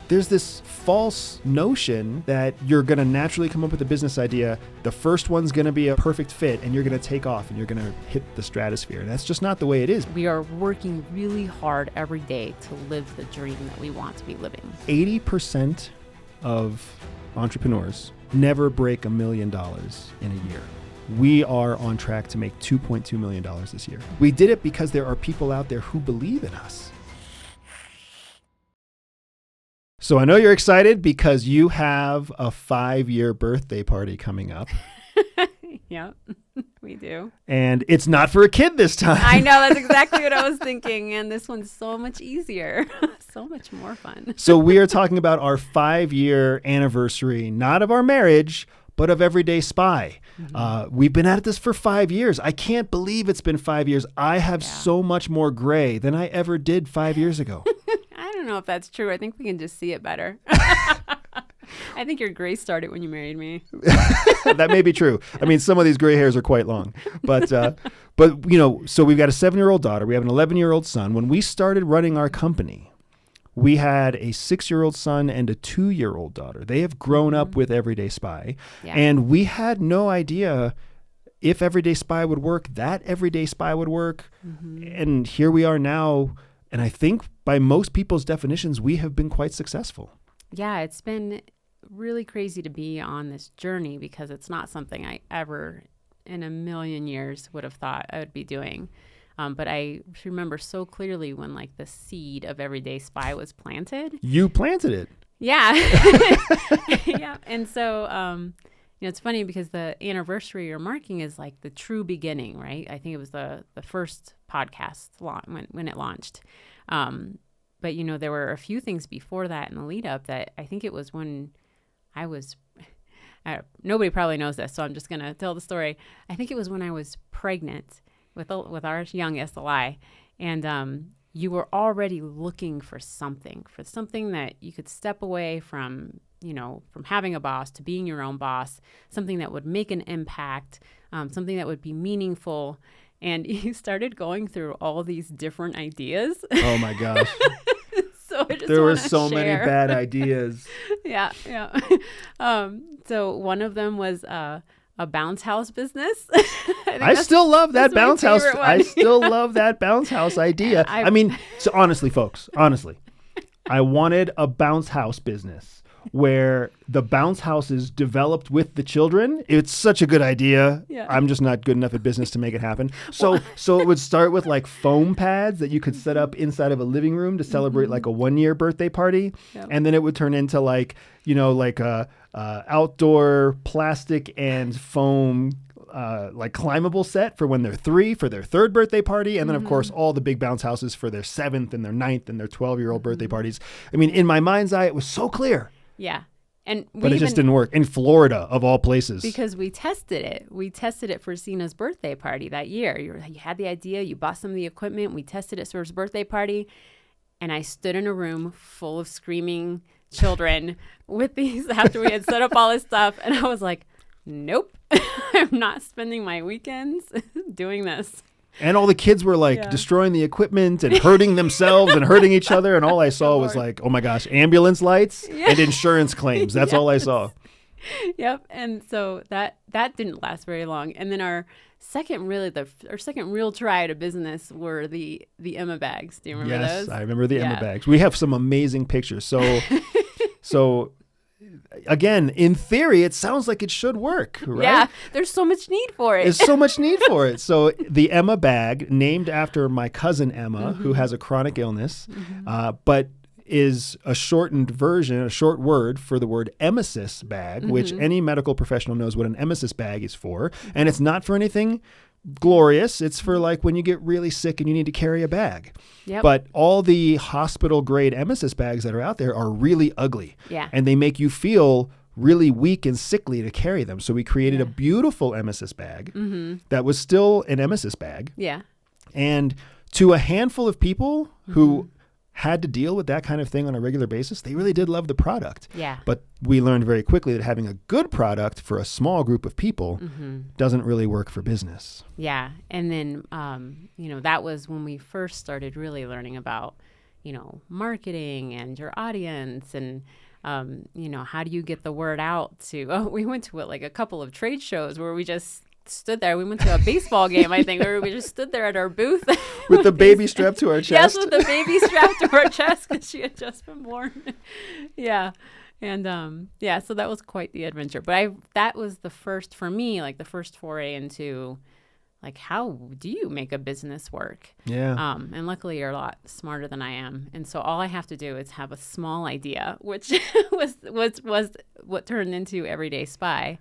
there's this false notion that you're going to naturally come up with a business idea. The first one's going to be a perfect fit and you're going to take off and you're going to hit the stratosphere. And that's just not the way it is. We are working really hard every day to live the dream that we want to be living. 80% of entrepreneurs never break $1 million in a year. We are on track to make $2.2 million this year. We did it because there are people out there who believe in us. So I know you're excited because you have a 5-year birthday party coming up. Yep, we do. And it's not for a kid this time. I know, that's exactly what I was thinking. And this one's so much easier, so much more fun. So we are talking about our 5-year anniversary, not of our marriage, but of Everyday Spy. We've been at this for 5 years. I can't believe it's been 5 years. I have so much more gray than I ever did 5 years ago. I don't know if that's true. I think we can just see it better. I think your gray started when you married me. That may be true. I mean, some of these gray hairs are quite long. But you know, so we've got a 7-year-old daughter. We have an 11-year-old son. When we started running our company, we had a 6-year-old son and a 2-year-old daughter. They have grown up with Everyday Spy. Yeah. And we had no idea if Everyday Spy would work, that Everyday Spy would work. And here we are now. And I think by most people's definitions, we have been quite successful. Yeah, it's been really crazy to be on this journey because it's not something I ever in a million years would have thought I would be doing. But I remember so clearly when like the seed of Everyday Spy was planted. You planted it. Yeah. Yeah. And so, you know, it's funny because the anniversary you're marking is like the true beginning, right? I think it was the first podcast when it launched. But, you know, there were a few things before that in the lead up that I think it was when I was, nobody probably knows this, so I'm just going to tell the story. I think it was when I was pregnant with our youngest, Eli, and you were already looking for something that you could step away from, you know, from having a boss to being your own boss, something that would make an impact, something that would be meaningful. And you started going through all these different ideas. Oh my gosh. So there were so many bad ideas. Yeah. So one of them was a bounce house business. I still love that bounce house. I still love that bounce house idea. I mean, so honestly, folks, I wanted a bounce house business where the bounce house is developed with the children. It's such a good idea. Yeah. I'm just not good enough at business to make it happen. So it would start with like foam pads that you could set up inside of a living room to celebrate like a 1-year birthday party. Yep. And then it would turn into like, you know, like a outdoor plastic and foam like climbable set for when they're 3 for their 3rd birthday party. And then of course all the big bounce houses for their 7th and their 9th and their 12-year-old birthday parties. I mean, in my mind's eye, it was so clear. Yeah. But it just didn't work in Florida of all places. Because we tested it. We tested it for Cena's birthday party that year. You had the idea, you bought some of the equipment, we tested it for his birthday party. And I stood in a room full of screaming children with these after we had set up all this stuff. And I was like, nope, I'm not spending my weekends doing this. And all the kids were like destroying the equipment and hurting themselves and hurting each other. And all I saw was like, oh my gosh, ambulance lights and insurance claims. That's all I saw. Yep. And so that didn't last very long. And then our second real try at a business were the Emma bags. Do you remember those? Yes, I remember the Emma bags. We have some amazing pictures. So again, in theory, it sounds like it should work, right? Yeah, there's so much need for it. There's so much need for it. So the Emma bag, named after my cousin Emma, who has a chronic illness, but is a shortened version, a short word for the word emesis bag, which any medical professional knows what an emesis bag is for. And it's not for anything glorious. It's for like when you get really sick and you need to carry a bag. Yep. But all the hospital grade emesis bags that are out there are really ugly. Yeah. And they make you feel really weak and sickly to carry them. So we created a beautiful emesis bag that was still an emesis bag. Yeah. And to a handful of people who had to deal with that kind of thing on a regular basis, they really did love the product. Yeah. But we learned very quickly that having a good product for a small group of people doesn't really work for business. Yeah. And then, that was when we first started really learning about, marketing and your audience and, how do you get the word out we went to like a couple of trade shows where we just stood there. We went to a baseball game, I think, where we just stood there at our booth. With the baby strapped to our chest. Yes, with the baby strapped to our chest because she had just been born. Yeah. And so that was quite the adventure. But that was the first, for me, like the first foray into like, how do you make a business work? Yeah. And luckily you're a lot smarter than I am. And so all I have to do is have a small idea, which was what turned into Everyday Spy.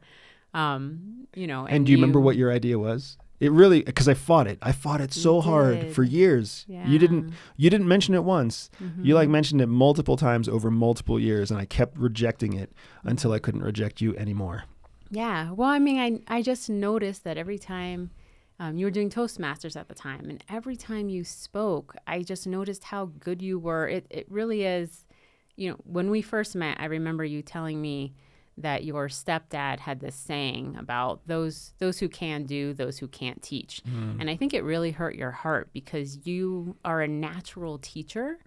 And do you remember what your idea was? It really, because I fought it so hard for years. Yeah. You didn't mention it once. Mm-hmm. You like mentioned it multiple times over multiple years, and I kept rejecting it until I couldn't reject you anymore. Yeah. Well, I mean, I just noticed that every time you were doing Toastmasters at the time, and every time you spoke, I just noticed how good you were. It really is, when we first met, I remember you telling me that your stepdad had this saying about those who can do, those who can't teach. And I think it really hurt your heart because you are a natural teacher.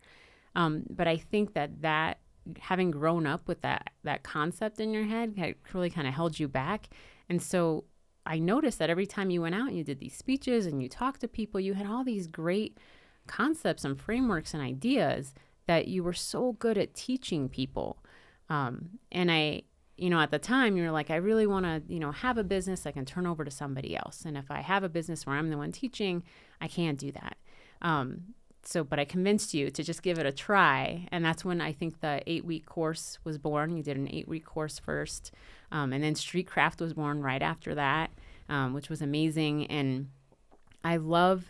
But I think that having grown up with that concept in your head had really kind of held you back. And so I noticed that every time you went out and you did these speeches and you talked to people, you had all these great concepts and frameworks and ideas that you were so good at teaching people. And at the time you were like, I really want to, have a business I can turn over to somebody else. And if I have a business where I'm the one teaching, I can't do that. But I convinced you to just give it a try. And that's when I think the 8-week course was born. You did an 8-week course first. And then Street Craft was born right after that, which was amazing. And I love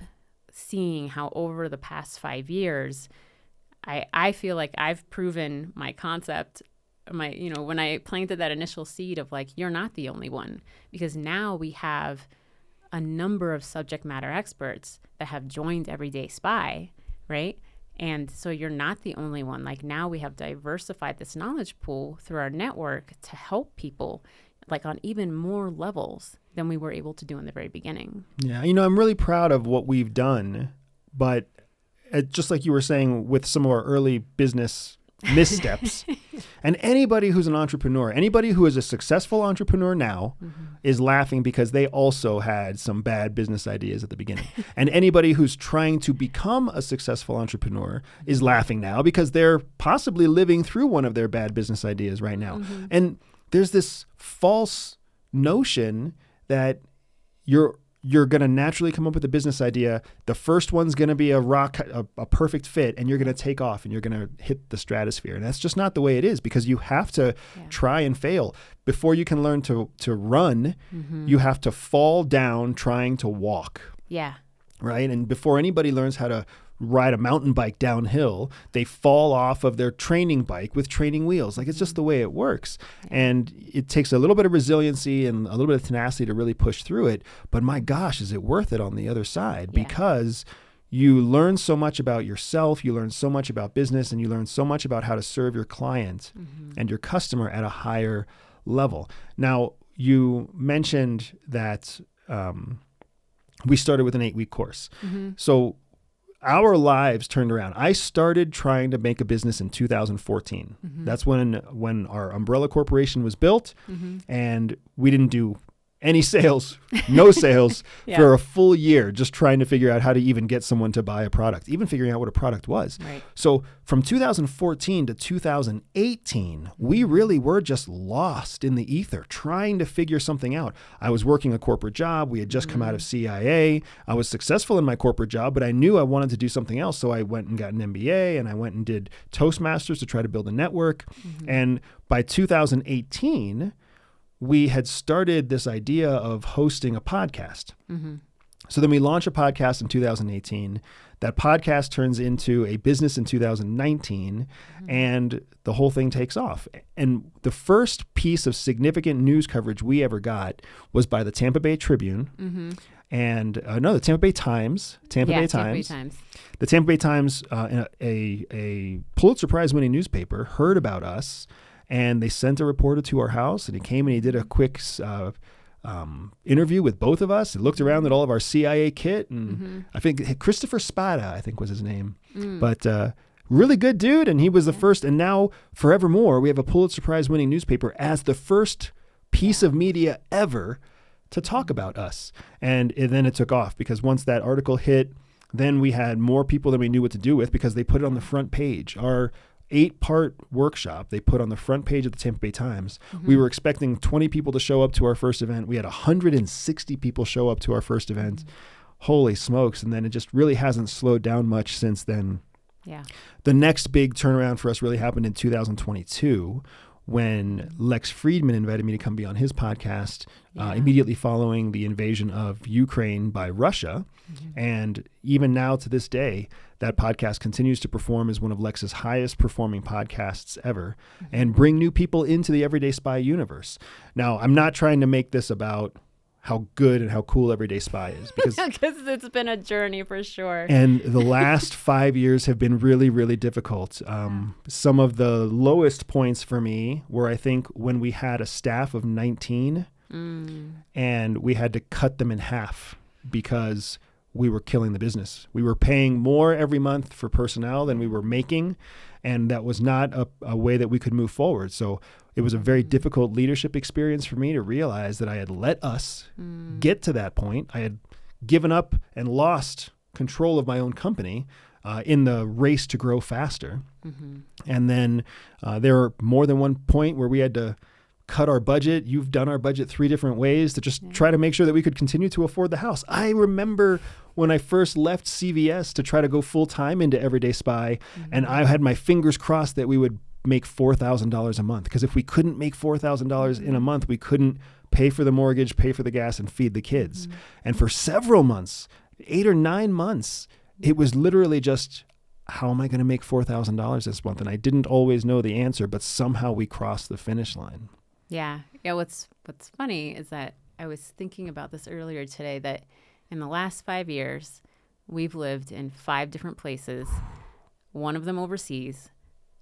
seeing how over the past 5 years, I feel like I've proven my concept, when I planted that initial seed of like, you're not the only one, because now we have a number of subject matter experts that have joined Everyday Spy, right? And so you're not the only one. Like now we have diversified this knowledge pool through our network to help people like on even more levels than we were able to do in the very beginning. Yeah. I'm really proud of what we've done, but just like you were saying with some of our early business missteps, and anybody who's an entrepreneur, anybody who is a successful entrepreneur now is laughing because they also had some bad business ideas at the beginning. And anybody who's trying to become a successful entrepreneur is laughing now because they're possibly living through one of their bad business ideas right now. And there's this false notion that you're going to naturally come up with a business idea. The first one's going to be a perfect fit, and you're going to take off and you're going to hit the stratosphere. And that's just not the way it is, because you have to try and fail. Before you can learn to run, you have to fall down trying to walk. Yeah. Right? And before anybody learns how to ride a mountain bike downhill, they fall off of their training bike with training wheels. Like, it's just the way it works. And it takes a little bit of resiliency and a little bit of tenacity to really push through it. But my gosh, is it worth it on the other side? Because you learn so much about yourself, you learn so much about business, and you learn so much about how to serve your client and your customer at a higher level. Now, you mentioned that we started with an 8-week course. So our lives turned around. I started trying to make a business in 2014. That's when our umbrella corporation was built, and we didn't do any sales, no sales for a full year, just trying to figure out how to even get someone to buy a product, even figuring out what a product was. Right. So from 2014 to 2018, we really were just lost in the ether, trying to figure something out. I was working a corporate job. We had just come out of CIA. I was successful in my corporate job, but I knew I wanted to do something else. So I went and got an MBA, and I went and did Toastmasters to try to build a network. And by 2018, we had started this idea of hosting a podcast. So then we launched a podcast in 2018. That podcast turns into a business in 2019, and the whole thing takes off. And the first piece of significant news coverage we ever got was by the Tampa Bay Tribune and the Tampa Bay Times. Tampa Bay Times. The Tampa Bay Times, a Pulitzer Prize winning newspaper, heard about us. And they sent a reporter to our house, and he came and he did a quick interview with both of us. He looked around at all of our CIA kit, and I think Christopher Spada, I think was his name. But really good dude. And he was the first. And now forevermore, we have a Pulitzer Prize winning newspaper as the first piece of media ever to talk about us. And then it took off because once that article hit, then we had more people than we knew what to do with because they put it on the front page. Our 8-part workshop they put on the front page of the Tampa Bay Times. We were expecting 20 people to show up to our first event. We had 160 people show up to our first event. Holy smokes. And then it just really hasn't slowed down much since then. Yeah. The next big turnaround for us really happened in 2022 when Lex Fridman invited me to come be on his podcast immediately following the invasion of Ukraine by Russia. And even now to this day, that podcast continues to perform as one of Lex's highest performing podcasts ever and bring new people into the Everyday Spy universe. Now, I'm not trying to make this about how good and how cool Everyday Spy is because it's been a journey for sure. And the last 5 years have been really, really difficult. Some of the lowest points for me were, I think, when we had a staff of 19 and we had to cut them in half because we were killing the business. We were paying more every month for personnel than we were making, and that was not a way that we could move forward. So it was a very difficult leadership experience for me to realize that I had let us get to that point. I had given up and lost control of my own company in the race to grow faster. And then there were more than one point where we had to cut our budget. You've done our budget 3 different ways to just try to make sure that we could continue to afford the house. I remember when I first left CVS to try to go full time into Everyday Spy, and I had my fingers crossed that we would make $4,000 a month. Because if we couldn't make $4,000 in a month, we couldn't pay for the mortgage, pay for the gas, and feed the kids. And for several months, 8 or 9 months, it was literally just, how am I going to make $4,000 this month? And I didn't always know the answer, but somehow we crossed the finish line. Yeah. What's funny is that I was thinking about this earlier today, that in the last 5 years, we've lived in 5 different places, one of them overseas,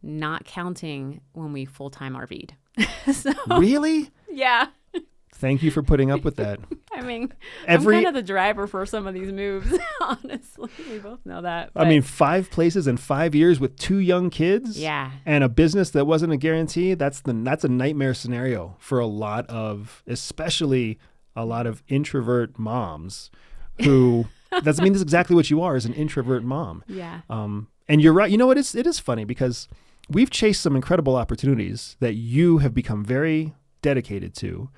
not counting when we full-time RV'd. So, really? Yeah. Thank you for putting up with that. I mean, I'm kind of the driver for some of these moves, honestly. We both know that. I mean, 5 places in 5 years with 2 young kids. Yeah. And a business that wasn't a guarantee. That's a nightmare scenario for especially a lot of introvert moms who, that's exactly what you are, is an introvert mom. Yeah. And you're right. You know what? It is funny because we've chased some incredible opportunities that you have become very dedicated to.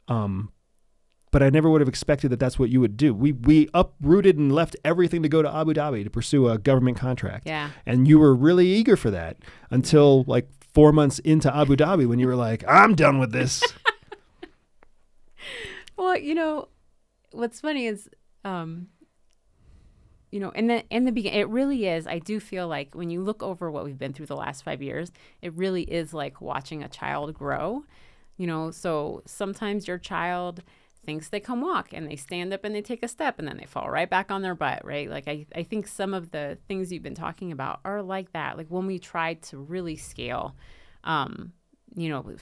But I never would have expected that that's what you would do. We uprooted and left everything to go to Abu Dhabi to pursue a government contract. Yeah. And you were really eager for that until like 4 months into Abu Dhabi when you were like, I'm done with this. Well, what's funny is, in the beginning, it really is. I do feel like when you look over what we've been through the last 5 years, it really is like watching a child grow. So sometimes your child thinks they can walk and they stand up and they take a step and then they fall right back on their butt, right? Like I think some of the things you've been talking about are like that. Like when we tried to really scale,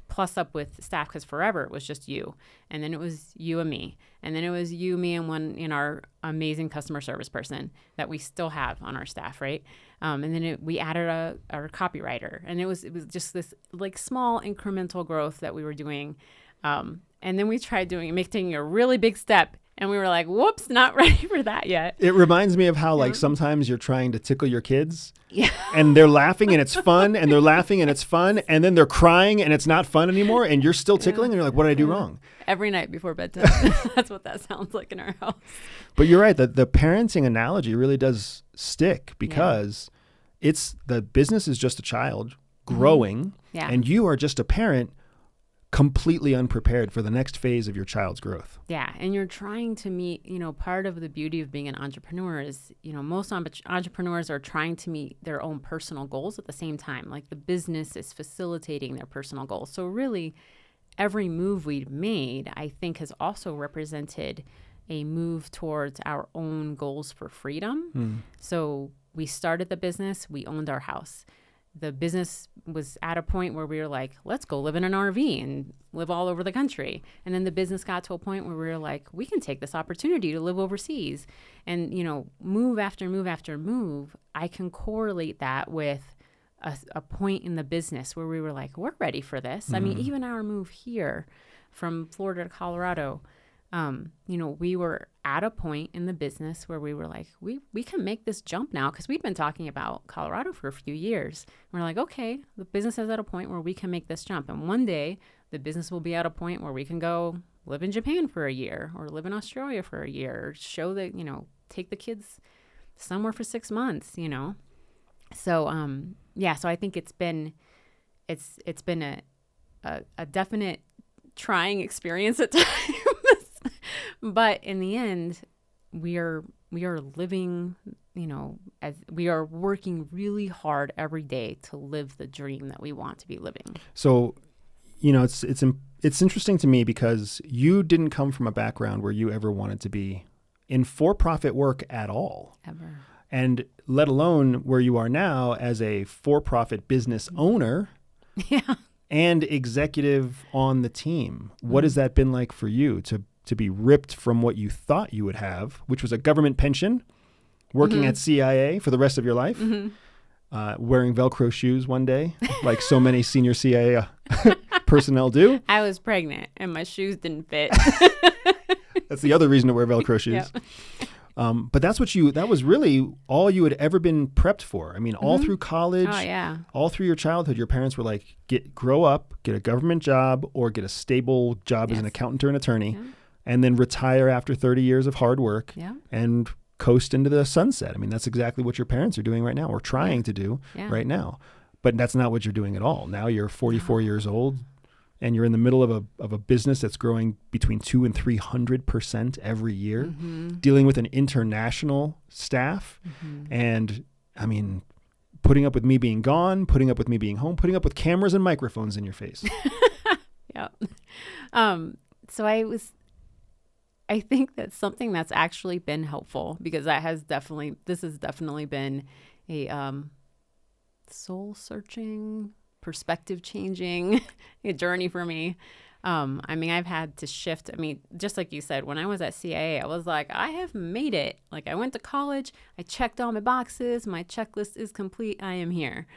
plus up with staff, because forever it was just you. And then it was you and me. And then it was you, me, and our amazing customer service person that we still have on our staff, right? And then we added our copywriter. And it was just this like small incremental growth that we were doing. And then we tried taking a really big step. And we were like, whoops, not ready for that yet. It reminds me of how like sometimes you're trying to tickle your kids and they're laughing and it's fun and they're laughing and it's fun. And then they're crying and it's not fun anymore. And you're still tickling and you're like, what did I do wrong? Every night before bedtime. That's what that sounds like in our house. But you're right. The parenting analogy really does stick because the business is just a child growing and you are just a parent completely unprepared for the next phase of your child's growth. Yeah. And you're trying to meet, part of the beauty of being an entrepreneur is, most entrepreneurs are trying to meet their own personal goals at the same time. Like the business is facilitating their personal goals. So really every move we've made, I think, has also represented a move towards our own goals for freedom. So we started the business, we owned our house. the business was at a point where we were like, let's go live in an RV and live all over the country. And then the business got to a point where we were like, we can take this opportunity to live overseas. And, you know, move after move after move, I can correlate that with a point in the business where we were like, we're ready for this. I mean, even our move here from Florida to Colorado, you know, we were at a point in the business where we were like, we can make this jump now, because we'd been talking about Colorado for a few years. We're like, okay, the business is at a point where we can make this jump. And one day the business will be at a point where we can go live in Japan for a year or live in Australia for a year, or show that, you know, take the kids somewhere for 6 months, you know? So, yeah, so I think it's been a definite trying experience at times. But in the end, we are living, you know, as we are working really hard every day to live the dream that we want to be living. So, you know, it's interesting to me because you didn't come from a background where you ever wanted to be in for-profit work at all. Ever. And let alone where you are now as a for-profit business owner. Yeah. And executive on the team. What has that been like for you to be ripped from what you thought you would have, which was a government pension, working at CIA for the rest of your life, wearing Velcro shoes one day, like so many senior CIA personnel do? I was pregnant and my shoes didn't fit. That's the other reason to wear Velcro shoes. Yep. But that was really all you had ever been prepped for. I mean, all through college, all through your childhood, your parents were like, grow up, get a government job, or get a stable job as an accountant or an attorney, and then retire after 30 years of hard work and coast into the sunset. I mean, that's exactly what your parents are doing right now, or trying to do right now. But that's not what you're doing at all. Now you're 44 years old, and you're in the middle of a business that's growing between 200% and 300% every year, dealing with an international staff. And I mean, putting up with me being gone, putting up with me being home, putting up with cameras and microphones in your face. Yeah. So I think that's something that's actually been helpful, because this has definitely been a soul searching, perspective changing journey for me. I mean, I've had to shift. I mean, just like you said, when I was at CIA, I was like, I have made it. Like, I went to college, I checked all my boxes, my checklist is complete, I am here.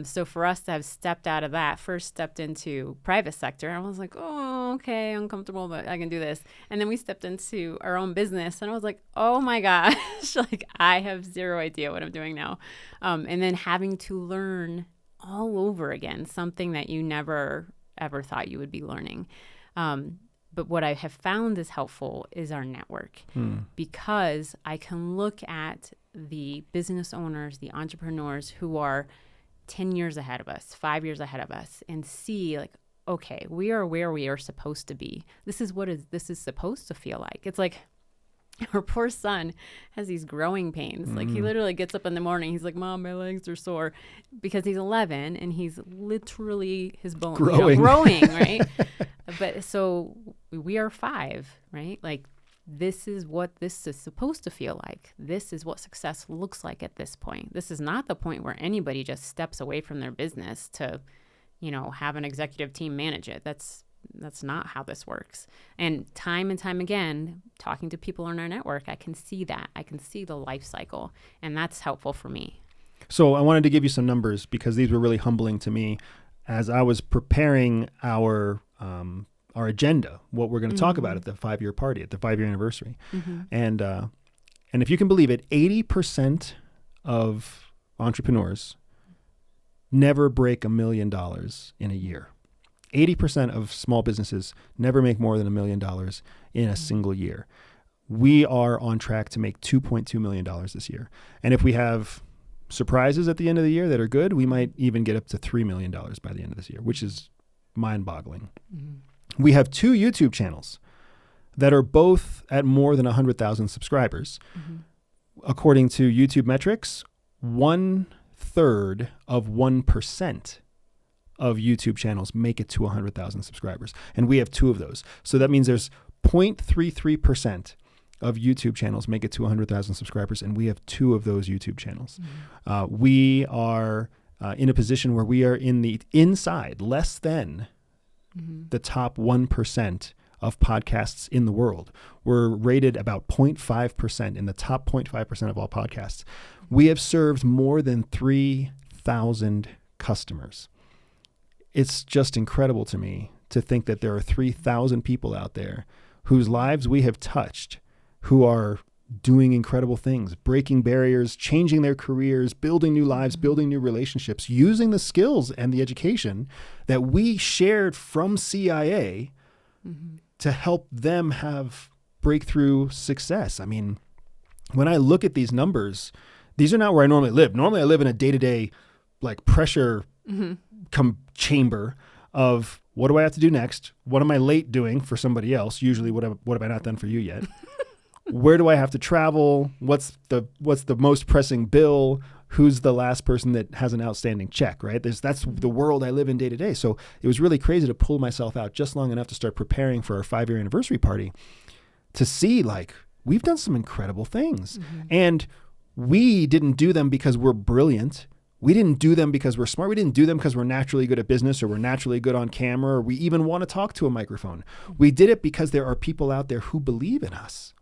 So for us to have stepped out of that, first stepped into private sector, I was like, oh, okay, uncomfortable, but I can do this. And then we stepped into our own business, and I was like, oh my gosh, like, I have zero idea what I'm doing now. And then having to learn all over again, something that you never ever thought you would be learning. But what I have found is helpful is our network, because I can look at the business owners, the entrepreneurs who are 10 years ahead of us, 5 years ahead of us, and see like, okay, we are where we are supposed to be. This is this is supposed to feel like. It's like, our poor son has these growing pains. Like, he literally gets up in the morning. He's like, Mom, my legs are sore, because he's 11 and he's literally his bones growing, right? But so we are 5, right? Like, this is what this is supposed to feel like. This is what success looks like at this point. This is not the point where anybody just steps away from their business to, you know, have an executive team manage it. That's not how this works. And time again, talking to people in our network, I can see that. I can see the life cycle, and that's helpful for me. So I wanted to give you some numbers, because these were really humbling to me as I was preparing our agenda, what we're going to talk about at the 5-year party, at the 5-year anniversary. And if you can believe it, 80% of entrepreneurs never break $1 million in a year. 80% of small businesses never make more than $1 million in a single year. We are on track to make $2.2 million this year. And if we have surprises at the end of the year that are good, we might even get up to $3 million by the end of this year, which is mind-boggling. We have 2 YouTube channels that are both at more than 100,000 subscribers. According to YouTube metrics, 1/3 of 1% of YouTube channels make it to 100,000 subscribers. And we have 2 of those. So that means there's 0.33% of YouTube channels make it to 100,000 subscribers, and we have 2 of those YouTube channels. We are in a position where we are inside less than the top 1% of podcasts in the world. We're rated about 0.5% in the top 0.5% of all podcasts. We have served more than 3,000 customers. It's just incredible to me to think that there are 3,000 people out there whose lives we have touched, who are doing incredible things, breaking barriers, changing their careers, building new lives, building new relationships, using the skills and the education that we shared from CIA to help them have breakthrough success. I mean, when I look at these numbers, these are not where I normally live. Normally I live in a day-to-day like pressure chamber of what do I have to do next? What am I late doing for somebody else? Usually what have I not done for you yet? Where do I have to travel? What's the most pressing bill? Who's the last person that has an outstanding check, right? That's the world I live in day to day. So it was really crazy to pull myself out just long enough to start preparing for our 5-year anniversary party to see like we've done some incredible things. And we didn't do them because we're brilliant. We didn't do them because we're smart. We didn't do them because we're naturally good at business or we're naturally good on camera or we even want to talk to a microphone. We did it because there are people out there who believe in us.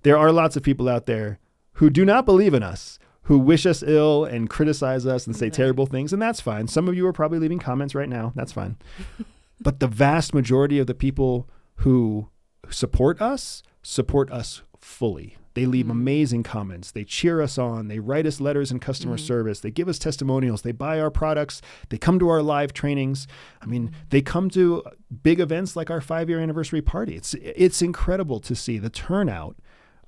There are lots of people out there who do not believe in us, who wish us ill and criticize us and say terrible things. And that's fine. Some of you are probably leaving comments right now. That's fine. But the vast majority of the people who support us fully. They leave amazing comments. They cheer us on. They write us letters in customer service. They give us testimonials. They buy our products. They come to our live trainings. I mean, they come to big events like our 5-year anniversary party. It's incredible to see the turnout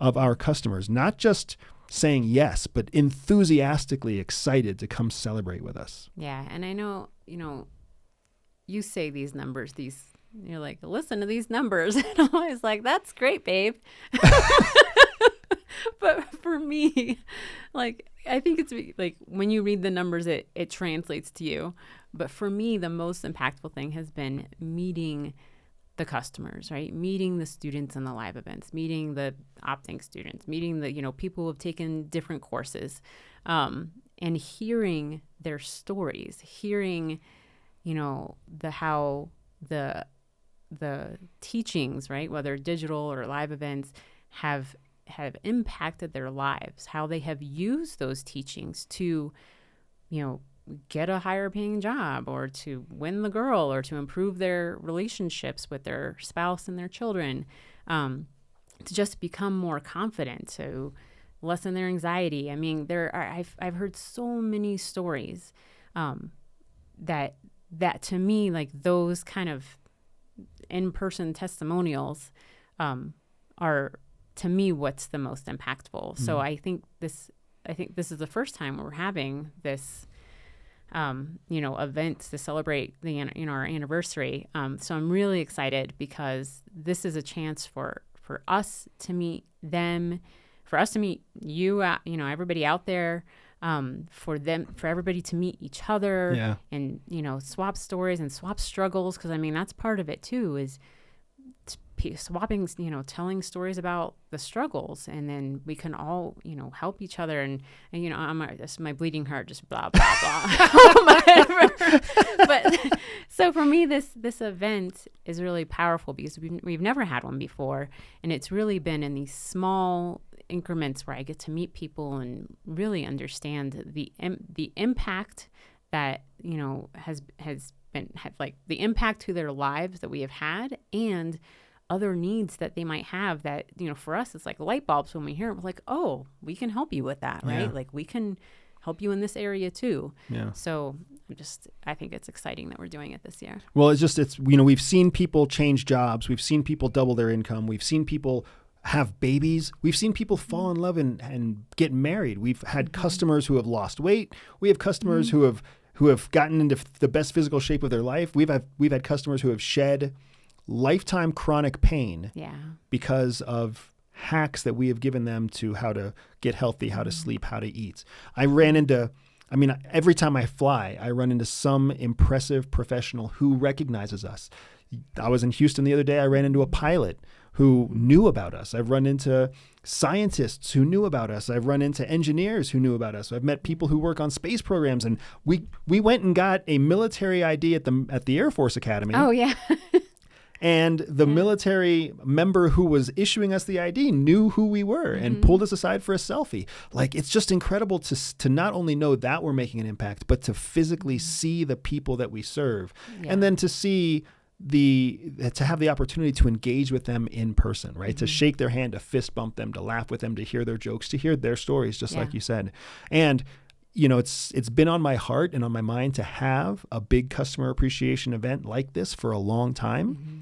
of our customers, not just saying yes, but enthusiastically excited to come celebrate with us. Yeah. And I know, you say these numbers, you're like, listen to these numbers. And I'm always like, that's great, babe. But for me, like, I think it's like when you read the numbers, it translates to you. But for me, the most impactful thing has been meeting the customers, right? Meeting the students in the live events, meeting the opting students, meeting the, people who have taken different courses, and hearing their stories, hearing, how the teachings, right, whether digital or live events have impacted their lives, how they have used those teachings to, get a higher paying job or to win the girl or to improve their relationships with their spouse and their children, to just become more confident, to lessen their anxiety. I mean, I've heard so many stories that to me, like those kind of in-person testimonials are to me what's the most impactful. So I think this is the first time we're having this event to celebrate our anniversary. So I'm really excited because this is a chance for us to meet them, for us to meet you, everybody out there, for everybody to meet each other and, swap stories and swap struggles. Cause I mean, that's part of it too, is swapping, telling stories about the struggles, and then we can all, help each other. And this my bleeding heart, just blah, blah, blah. But so for me, this event is really powerful because we've never had one before. And it's really been in these small increments where I get to meet people and really understand the impact that, has been like the impact to their lives that we have had, and other needs that they might have that, for us, it's like light bulbs when we hear it. We're like, oh, we can help you with that, right? Like we can help you in this area too. Yeah. So I think it's exciting that we're doing it this year. Well, we've seen people change jobs. We've seen people double their income. We've seen people have babies. We've seen people fall in love and get married. We've had customers who have lost weight. We have customers who have gotten into the best physical shape of their life. We've had customers who have shed lifetime chronic pain because of hacks that we have given them to how to get healthy, how to sleep, how to eat. I I mean, every time I fly, I run into some impressive professional who recognizes us. I was in Houston the other day. I ran into a pilot who knew about us. I've run into scientists who knew about us. I've run into engineers who knew about us. I've met people who work on space programs, and we went and got a military ID at the Air Force Academy. Oh, yeah. And the military member who was issuing us the ID knew who we were and pulled us aside for a selfie. Like, it's just incredible to not only know that we're making an impact, but to physically see the people that we serve. Yeah. And then to have the opportunity to engage with them in person, right? To shake their hand, to fist bump them, to laugh with them, to hear their jokes, to hear their stories, just like you said. And it's been on my heart and on my mind to have a big customer appreciation event like this for a long time.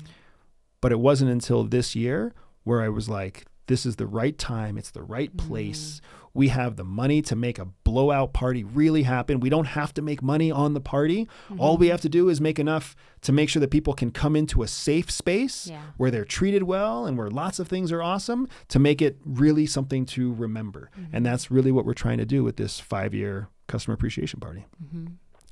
But it wasn't until this year where I was like, this is the right time. It's the right place. We have the money to make a blowout party really happen. We don't have to make money on the party. All we have to do is make enough to make sure that people can come into a safe space where they're treated well and where lots of things are awesome, to make it really something to remember. And that's really what we're trying to do with this 5-year customer appreciation party.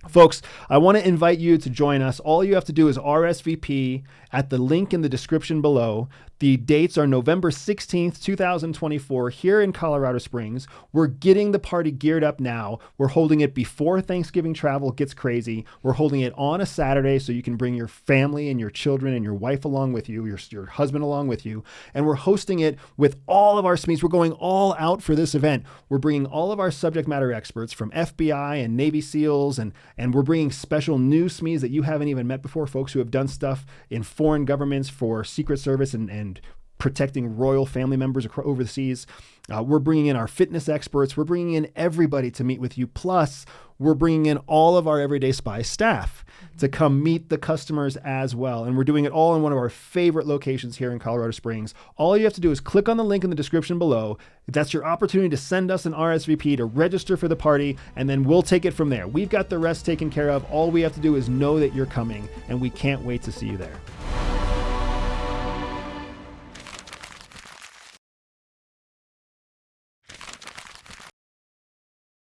Folks, I want to invite you to join us. All you have to do is RSVP at the link in the description below. The dates are November 16th, 2024, here in Colorado Springs. We're getting the party geared up now. We're holding it before Thanksgiving travel gets crazy. We're holding it on a Saturday so you can bring your family and your children and your wife along with you, your husband along with you. And we're hosting it with all of our SMEs. We're going all out for this event. We're bringing all of our subject matter experts from FBI and Navy SEALs, and we're bringing special new SMEs that you haven't even met before, folks who have done stuff in foreign governments for Secret Service and protecting royal family members overseas. We're bringing in our fitness experts. We're bringing in everybody to meet with you. Plus, we're bringing in all of our Everyday Spy staff to come meet the customers as well. And we're doing it all in one of our favorite locations here in Colorado Springs. All you have to do is click on the link in the description below. That's your opportunity to send us an RSVP, to register for the party, and then we'll take it from there. We've got the rest taken care of. All we have to do is know that you're coming, and we can't wait to see you there.